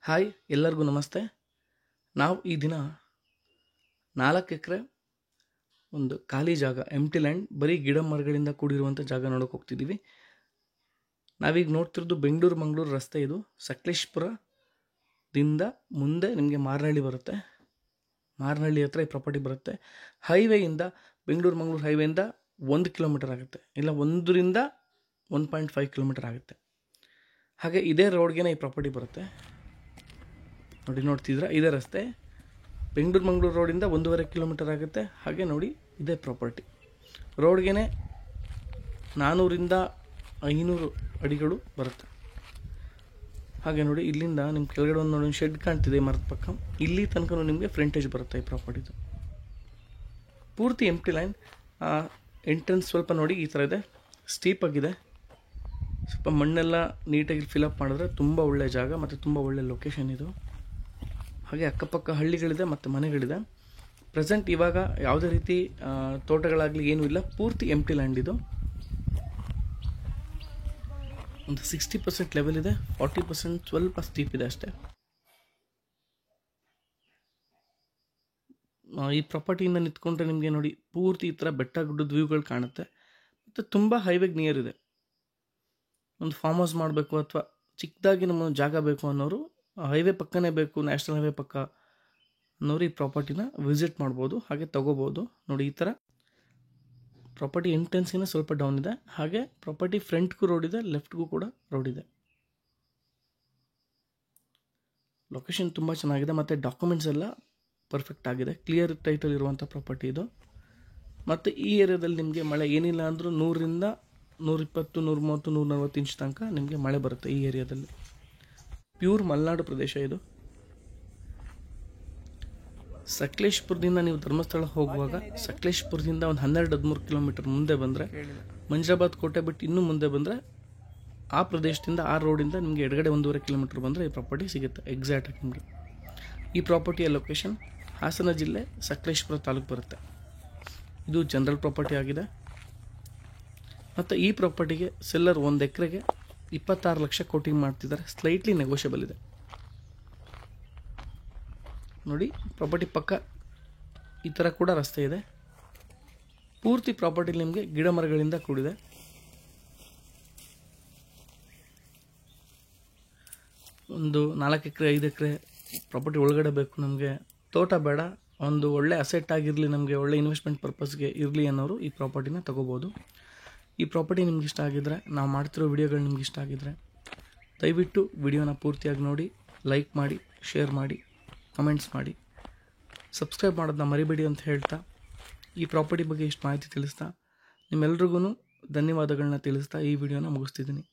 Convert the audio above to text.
Hi ಎಲ್ಲರಿಗೂ ನಮಸ್ತೆ. ನಾವು ಈ ದಿನ 4 ಎಕರೆ ಒಂದು ಖಾಲಿ ಜಾಗ, ಎಂಟಿ ಲ್ಯಾಂಡ್, ಬರೀ ಗಿಡ ಮರಗಳಿಂದ ಕೂಡಿರುವಂಥ ಜಾಗ ನೋಡೋಕೆ ಹೋಗ್ತಿದ್ದೀವಿ. ನಾವೀಗ ನೋಡ್ತಿರೋದು ಬೆಂಗಳೂರು ಮಂಗಳೂರು ರಸ್ತೆ. ಇದು ಸಕಲೇಶಪುರದಿಂದ ಮುಂದೆ ನಿಮಗೆ ಮಾರನಹಳ್ಳಿ ಬರುತ್ತೆ. ಮಾರನಹಳ್ಳಿ ಹತ್ರ ಈ ಪ್ರಾಪರ್ಟಿ ಬರುತ್ತೆ. ಹೈವೇಯಿಂದ ಬೆಂಗಳೂರು ಮಂಗಳೂರು ಹೈವೇಯಿಂದ 1 ಕಿಲೋಮೀಟರ್ ಆಗುತ್ತೆ, ಇಲ್ಲ 1ರಿಂದ 1.5 ಕಿಲೋಮೀಟರ್ ಆಗುತ್ತೆ. ಹಾಗೆ ಇದೇ ರೋಡ್ಗೆ ಈ ಪ್ರಾಪರ್ಟಿ ಬರುತ್ತೆ. ನೋಡ್ತಿದ್ರೆ ಇದೇ ರಸ್ತೆ. ಬೆಂಗಳೂರು ಮಂಗಳೂರು ರೋಡಿಂದ 1.5 ಕಿಲೋಮೀಟರ್ ಆಗುತ್ತೆ. ಹಾಗೆ ನೋಡಿ ಇದೇ ಪ್ರಾಪರ್ಟಿ. ರೋಡ್ಗೆ 400ರಿಂದ 500 ಅಡಿಗಳು ಬರುತ್ತೆ. ಹಾಗೆ ನೋಡಿ ಇಲ್ಲಿಂದ ನಿಮ್ಮ ಕೆಳಗಡೆ ಒಂದು ನೋಡಿ ಶೆಡ್ ಕಾಣ್ತಿದೆ ಮರದ ಪಕ್ಕ. ಇಲ್ಲಿ ತನಕ ನಿಮಗೆ ಫ್ರಂಟೇಜ್ ಬರುತ್ತೆ ಈ ಪ್ರಾಪರ್ಟಿದು. ಪೂರ್ತಿ ಎಂಟಿ ಲ್ಯಾಂಡ್. ಎಂಟ್ರೆನ್ಸ್ ಸ್ವಲ್ಪ ನೋಡಿ ಈ ಥರ ಇದೆ, ಸ್ಟೀಪ್ ಆಗಿದೆ. ಸ್ವಲ್ಪ ಮಣ್ಣೆಲ್ಲ ನೀಟಾಗಿ ಫಿಲಪ್ ಮಾಡಿದ್ರೆ ತುಂಬ ಒಳ್ಳೆಯ ಜಾಗ ಮತ್ತು ತುಂಬ ಒಳ್ಳೆಯ ಲೊಕೇಶನ್ ಇದು. ಹಾಗೆ ಅಕ್ಕಪಕ್ಕ ಹಳ್ಳಿಗಳಿದೆ ಮತ್ತು ಮನೆಗಳಿದೆ. ಪ್ರೆಸೆಂಟ್ ಇವಾಗ ಯಾವುದೇ ರೀತಿ ತೋಟಗಳಾಗಲಿ ಏನೂ ಇಲ್ಲ, ಪೂರ್ತಿ ಎಂಟಿ ಲ್ಯಾಂಡ್ ಇದು. ಒಂದು 60% ಲೆವೆಲ್ ಇದೆ, 40% ಸ್ವಲ್ಪ ಸ್ಟೀಪ್ ಇದೆ ಅಷ್ಟೇ. ಈ ಪ್ರಾಪರ್ಟಿಯಿಂದ ನಿಂತ್ಕೊಂಡ್ರೆ ನಿಮಗೆ ನೋಡಿ ಪೂರ್ತಿ ಈ ಥರ ಬೆಟ್ಟ ಗುಡ್ಡದ ವ್ಯೂಗಳು ಕಾಣುತ್ತೆ. ಮತ್ತು ತುಂಬ ಹೈವೇಗೆ ನಿಯರ್ ಇದೆ. ಒಂದು ಫಾರ್ಮ್ ಹೌಸ್ ಮಾಡಬೇಕು ಅಥವಾ ಚಿಕ್ಕದಾಗಿ ನಮ್ಮೊಂದು ಜಾಗ ಬೇಕು ಅನ್ನೋರು, ಹೈವೇ ಪಕ್ಕನೇ ಬೇಕು, ನ್ಯಾಷನಲ್ ಹೈವೇ ಪಕ್ಕ ಅನ್ನೋರು ಈ ಪ್ರಾಪರ್ಟಿನ ವಿಸಿಟ್ ಮಾಡ್ಬೋದು, ಹಾಗೆ ತೊಗೋಬೋದು. ನೋಡಿ ಈ ಥರ ಪ್ರಾಪರ್ಟಿ ಎಂಟ್ರೆನ್ಸಿನ ಸ್ವಲ್ಪ ಡೌನ್ ಇದೆ. ಹಾಗೆ ಪ್ರಾಪರ್ಟಿ ಫ್ರಂಟ್ಗೂ ರೋಡ್ ಇದೆ, ಲೆಫ್ಟ್ಗೂ ಕೂಡ ರೋಡ್ ಇದೆ. ಲೊಕೇಶನ್ ತುಂಬ ಚೆನ್ನಾಗಿದೆ ಮತ್ತು ಡಾಕ್ಯುಮೆಂಟ್ಸ್ ಎಲ್ಲ ಪರ್ಫೆಕ್ಟ್ ಆಗಿದೆ. ಕ್ಲಿಯರ್ ಟೈಟಲ್ ಇರುವಂಥ ಪ್ರಾಪರ್ಟಿ ಇದು. ಮತ್ತು ಈ ಏರಿಯಾದಲ್ಲಿ ನಿಮಗೆ ಮಳೆ ಏನಿಲ್ಲ ಅಂದರೂ 100ರಿಂದ 120, 130, 140 ಇಂಚ್ ತನಕ ನಿಮಗೆ ಮಳೆ ಬರುತ್ತೆ ಈ ಏರಿಯಾದಲ್ಲಿ. ಪ್ಯೂರ್ ಮಲೆನಾಡು ಪ್ರದೇಶ ಇದು. ಸಕಲೇಶಪುರದಿಂದ ನೀವು ಧರ್ಮಸ್ಥಳ ಹೋಗುವಾಗ ಸಕಲೇಶಪುರದಿಂದ ಒಂದು 12-13 ಕಿಲೋಮೀಟರ್ ಮುಂದೆ ಬಂದರೆ, ಮಂಜರಾಬಾದ್ ಕೋಟೆ ಬಿಟ್ಟು ಇನ್ನೂ ಮುಂದೆ ಬಂದರೆ, ಆ ಪ್ರದೇಶದಿಂದ ಆ ರೋಡಿಂದ ನಿಮಗೆ ಎಡಗಡೆ 1.5 ಕಿಲೋಮೀಟರ್ ಬಂದರೆ ಈ ಪ್ರಾಪರ್ಟಿ ಸಿಗುತ್ತೆ ಎಕ್ಸಾಕ್ಟಾಗಿ ನಿಮಗೆ. ಈ ಪ್ರಾಪರ್ಟಿಯ ಲೊಕೇಶನ್ ಹಾಸನ ಜಿಲ್ಲೆ ಸಕಲೇಶಪುರ ತಾಲೂಕು ಬರುತ್ತೆ. ಇದು ಜನರಲ್ ಪ್ರಾಪರ್ಟಿ ಆಗಿದೆ. ಮತ್ತು ಈ ಪ್ರಾಪರ್ಟಿಗೆ ಸೆಲ್ಲರ್ 1 ಎಕರೆಗೆ 26 ಲಕ್ಷ ಕೋಟಿಂಗ್ ಮಾಡ್ತಿದ್ದಾರೆ. ಸ್ಲೈಟ್ಲಿ ನೆಗೋಷಿಯಬಲ್ ಇದೆ. ನೋಡಿ ಪ್ರಾಪರ್ಟಿ ಪಕ್ಕ ಈ ಥರ ಕೂಡ ರಸ್ತೆ ಇದೆ. ಪೂರ್ತಿ ಪ್ರಾಪರ್ಟಿ ನಿಮಗೆ ಗಿಡ ಮರಗಳಿಂದ ಕೂಡಿದೆ. ಒಂದು 4 ಎಕರೆ 5 ಎಕರೆ ಪ್ರಾಪರ್ಟಿ ಒಳಗಡೆ ಬೇಕು ನಮಗೆ, ತೋಟ ಬೇಡ, ಒಂದು ಒಳ್ಳೆ ಅಸೆಟ್ ಆಗಿರಲಿ, ನಮಗೆ ಒಳ್ಳೆ ಇನ್ವೆಸ್ಟ್ಮೆಂಟ್ ಪರ್ಪಸ್ಗೆ ಇರಲಿ ಅನ್ನೋರು ಈ ಪ್ರಾಪರ್ಟಿನ ತೊಗೋಬೋದು. ಈ ಪ್ರಾಪರ್ಟಿ ನಿಮ್ಗೆ ಇಷ್ಟ ಆಗಿದ್ರೆ, ನಾವು ಮಾಡ್ತಿರೋ ವಿಡಿಯೋಗಳು ನಿಮ್ಗೆ ಇಷ್ಟ ಆಗಿದ್ರೆ ದಯವಿಟ್ಟು ವಿಡಿಯೋನ ಪೂರ್ತಿಯಾಗಿ ನೋಡಿ, ಲೈಕ್ ಮಾಡಿ, ಶೇರ್ ಮಾಡಿ, ಕಮೆಂಟ್ಸ್ ಮಾಡಿ, ಸಬ್ಸ್ಕ್ರೈಬ್ ಮಾಡೋದನ್ನ ಮರಿಬೇಡಿ ಅಂತ ಹೇಳ್ತಾ, ಈ ಪ್ರಾಪರ್ಟಿ ಬಗ್ಗೆ ಇಷ್ಟು ಮಾಹಿತಿ ತಿಳಿಸ್ತಾ ನಿಮ್ಮೆಲ್ರಿಗೂ ಧನ್ಯವಾದಗಳನ್ನ ತಿಳಿಸ್ತಾ ಈ ವಿಡಿಯೋನ ಮುಗಿಸ್ತಿದ್ದೀನಿ.